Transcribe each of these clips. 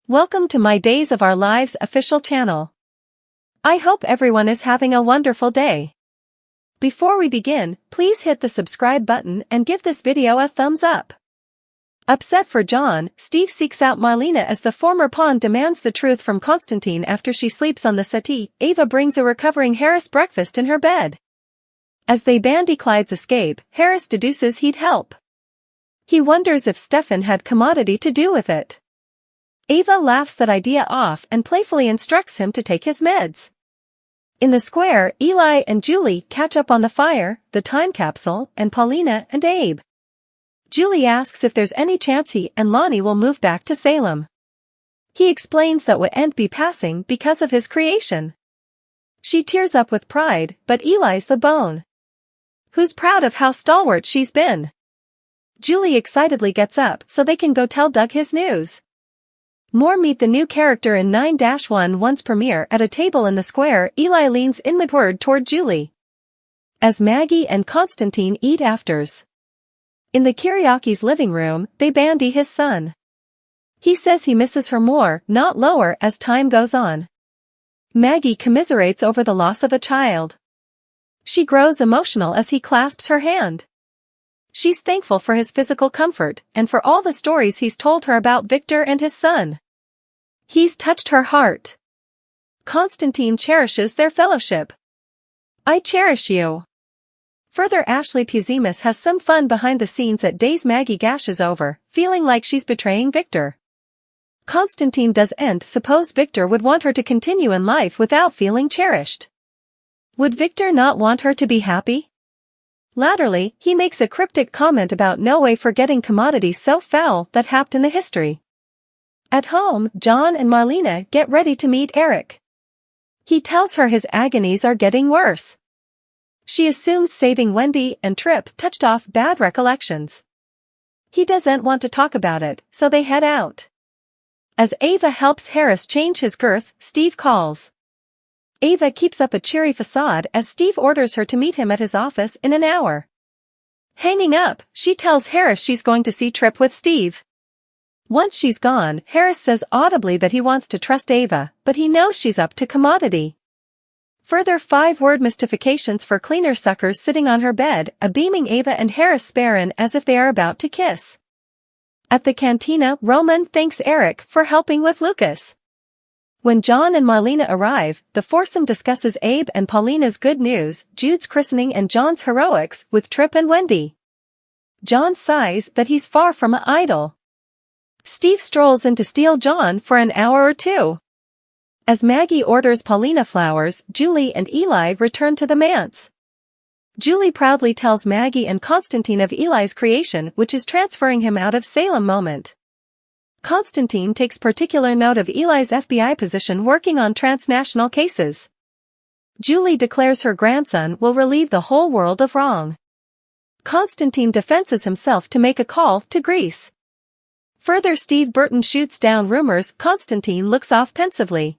Welcome to my Days of Our Lives official channel. I hope everyone is having a wonderful day. Before we begin, please hit the subscribe button and give this video a thumbs up. Upset for John, Steve seeks out Marlena as the former pawn demands the truth from Konstantin after she sleeps on the settee. Ava brings a recovering Harris breakfast in her bed. As they bandy Clyde's escape, Harris deduces he'd help. He wonders if Stefan had commodity to do with it. Ava laughs that idea off and playfully instructs him to take his meds. In the square, Eli and Julie catch up on the fire, the time capsule, and Paulina and Abe. Julie asks if there's any chance he and Lonnie will move back to Salem. He explains that wouldn't be passing because of his creation. She tears up with pride, but Eli's the bone. Who's proud of how stalwart she's been? Julie excitedly gets up so they can go tell Doug his news. More meet the new character in 9-1's premiere at a table in the square. Eli leans inward toward Julie. As Maggie and Konstantin eat afters. In the Kiriaki's living room, they bandy his son. He says he misses her more, not lower, as time goes on. Maggie commiserates over the loss of a child. She grows emotional as he clasps her hand. She's thankful for his physical comfort and for all the stories he's told her about Victor and his son. He's touched her heart. Konstantin cherishes their fellowship. I cherish you. Further, Ashley Puzimis has some fun behind the scenes at days Maggie gashes over, feeling like she's betraying Victor. Konstantin doesn't suppose Victor would want her to continue in life without feeling cherished. Would Victor not want her to be happy? Latterly, he makes a cryptic comment about no way forgetting commodity so foul that happened in the history. At home, John and Marlena get ready to meet Eric. He tells her his agonies are getting worse. She assumes saving Wendy and Trip touched off bad recollections. He doesn't want to talk about it, so they head out. As Ava helps Harris change his girth, Steve calls. Ava keeps up a cheery facade as Steve orders her to meet him at his office in an hour. Hanging up, she tells Harris she's going to see Trip with Steve. Once she's gone, Harris says audibly that he wants to trust Ava, but he knows she's up to commodity. Further 5-word mystifications for cleaner suckers sitting on her bed, a beaming Ava and Harris spare in as if they are about to kiss. At the cantina, Roman thanks Eric for helping with Lucas. When John and Marlena arrive, the foursome discusses Abe and Paulina's good news, Jude's christening and John's heroics with Trip and Wendy. John sighs that he's far from an idol. Steve strolls in to steal John for an hour or two. As Maggie orders Paulina flowers, Julie and Eli return to the manse. Julie proudly tells Maggie and Konstantin of Eli's creation, which is transferring him out of Salem moment. Konstantin takes particular note of Eli's FBI position working on transnational cases. Julie declares her grandson will relieve the whole world of wrong. Konstantin defenses himself to make a call to Greece. Further, Steve Burton shoots down rumors. Konstantin looks off pensively.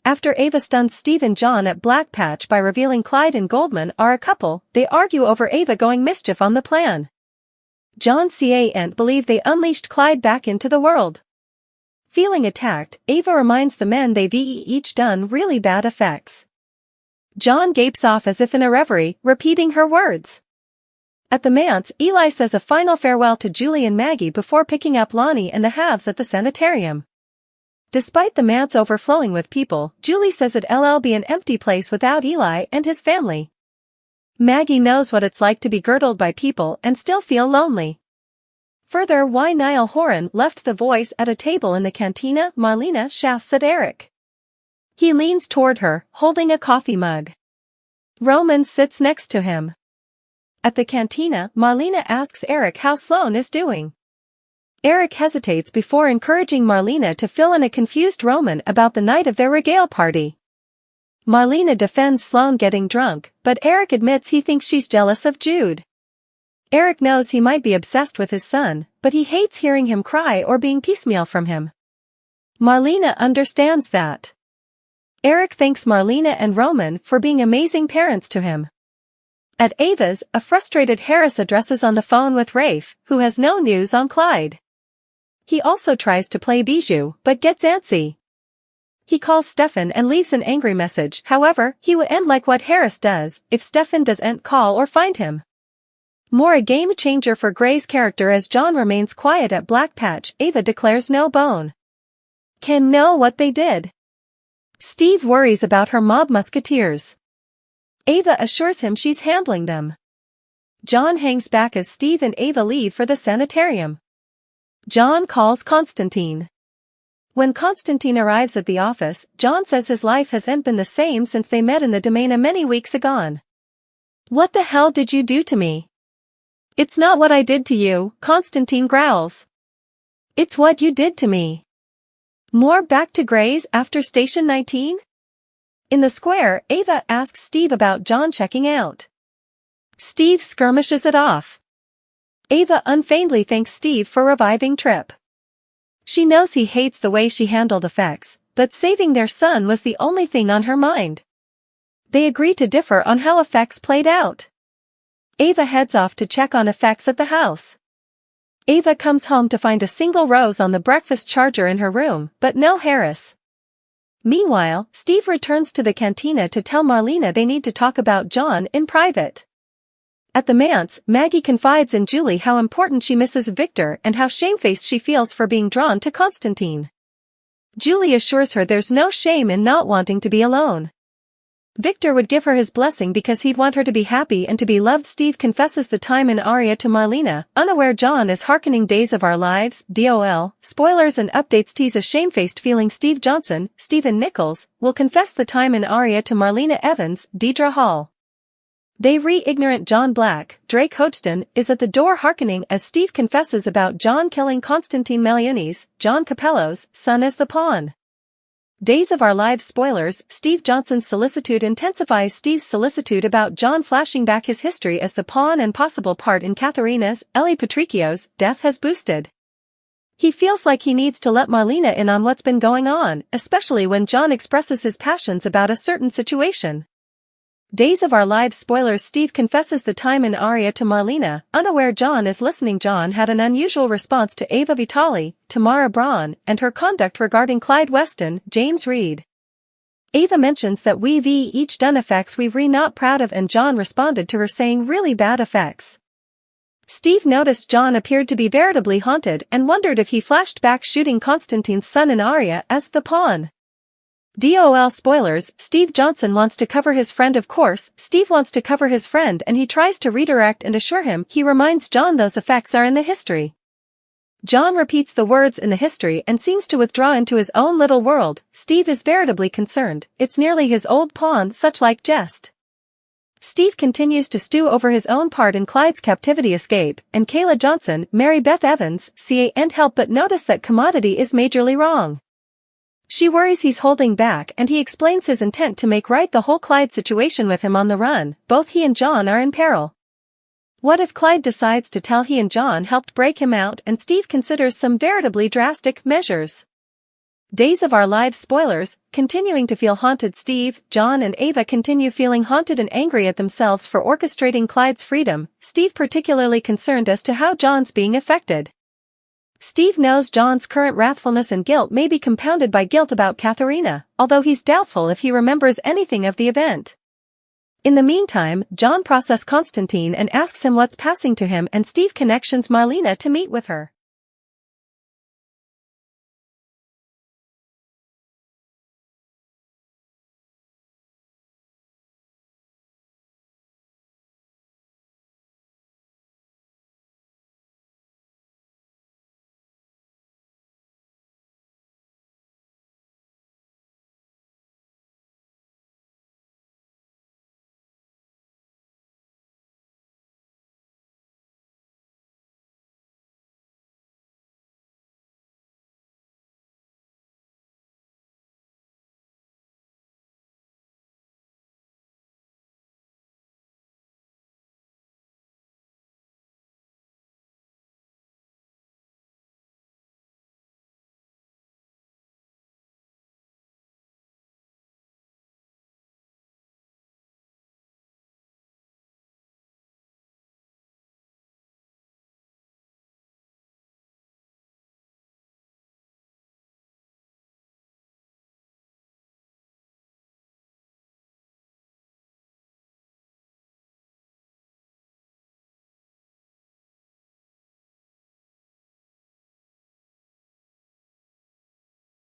After Ava stuns Steve and John at Black Patch by revealing Clyde and Goldman are a couple, they argue over Ava going mischief on the plan. John can't believe they unleashed Clyde back into the world. Feeling attacked, Ava reminds the men they've each done really bad effects. John gapes off as if in a reverie, repeating her words. At the manse, Eli says a final farewell to Julie and Maggie before picking up Lonnie and the halves at the sanitarium. Despite the manse overflowing with people, Julie says it'll be an empty place without Eli and his family. Maggie knows what it's like to be girdled by people and still feel lonely. Further, why Niall Horan left the voice at a table in the cantina. Marlena shafts at Eric. He leans toward her, holding a coffee mug. Roman sits next to him. At the cantina, Marlena asks Eric how Sloane is doing. Eric hesitates before encouraging Marlena to fill in a confused Roman about the night of their regale party. Marlena defends Sloane getting drunk, but Eric admits he thinks she's jealous of Jude. Eric knows he might be obsessed with his son, but he hates hearing him cry or being piecemeal from him. Marlena understands that. Eric thanks Marlena and Roman for being amazing parents to him. At Ava's, a frustrated Harris addresses on the phone with Rafe, who has no news on Clyde. he also tries to play Bijou, but gets antsy. He calls Stefan and leaves an angry message. However, he would end like what Harris does, if Stefan doesn't call or find him. More a game changer for Gray's character as John remains quiet at Black Patch. Ava declares no bone can know what they did. Steve worries about her mob musketeers. Ava assures him she's handling them. John hangs back as Steve and Ava leave for the sanitarium. John calls Konstantin. When Konstantin arrives at the office, John says his life hasn't been the same since they met in the Domaina many weeks ago. What the hell did you do to me? It's not what I did to you, Konstantin growls. It's what you did to me. More back to Gray's after Station 19? In the square, Ava asks Steve about John checking out. Steve skirmishes it off. Ava unfeignedly thanks Steve for reviving Trip. She knows he hates the way she handled effects, but saving their son was the only thing on her mind. They agree to differ on how effects played out. Ava heads off to check on effects at the house. Ava comes home to find a single rose on the breakfast charger in her room, but no Harris. Meanwhile, Steve returns to the cantina to tell Marlena they need to talk about John in private. At the manse, Maggie confides in Julie how important she misses Victor and how shamefaced she feels for being drawn to Konstantin. Julie assures her there's no shame in not wanting to be alone. Victor would give her his blessing because he'd want her to be happy and to be loved. Steve confesses the time in Aria to Marlena, unaware John is hearkening Days of Our Lives, DOL, spoilers and updates tease a shamefaced feeling. Steve Johnson, Stephen Nichols, will confess the time in Aria to Marlena Evans, Deidre Hall. They ignorant John Black, Drake Hodgson, is at the door hearkening as Steve confesses about John killing Konstantin Malionis, John Capello's son as the pawn. Days of Our Lives spoilers, Steve Johnson's solicitude intensifies. Steve's solicitude about John flashing back his history as the pawn and possible part in Katharina's, Ellie Patricchio's, death has boosted. He feels like he needs to let Marlena in on what's been going on, especially when John expresses his passions about a certain situation. Days of Our Lives spoilers, Steve confesses the time in Aria to Marlena, unaware John is listening. John had an unusual response to Ava Vitali, Tamara Braun, and her conduct regarding Clyde Weston, James Reed. Ava mentions that we've each done effects we've not proud of and John responded to her saying really bad effects. Steve noticed John appeared to be veritably haunted and wondered if he flashed back shooting Konstantin's son in Aria as the pawn. DOL spoilers, Steve Johnson wants to cover his friend. Of course, Steve wants to cover his friend and he tries to redirect and assure him. He reminds John those effects are in the history. John repeats the words in the history and seems to withdraw into his own little world. Steve is veritably concerned, it's nearly his old pawn, such like jest. Steve continues to stew over his own part in Clyde's captivity escape, and Kayla Johnson, Mary Beth Evans, can't help but notice that Commodity is majorly wrong. She worries he's holding back and he explains his intent to make right the whole Clyde situation with him on the run. Both he and John are in peril. What if Clyde decides to tell he and John helped break him out and Steve considers some veritably drastic measures? Days of Our Lives spoilers, continuing to feel haunted. Steve, John and Ava continue feeling haunted and angry at themselves for orchestrating Clyde's freedom, Steve particularly concerned as to how John's being affected. Steve knows John's current wrathfulness and guilt may be compounded by guilt about Katharina, although he's doubtful if he remembers anything of the event. In the meantime, John processes Konstantin and asks him what's passing to him and Steve connections Marlena to meet with her.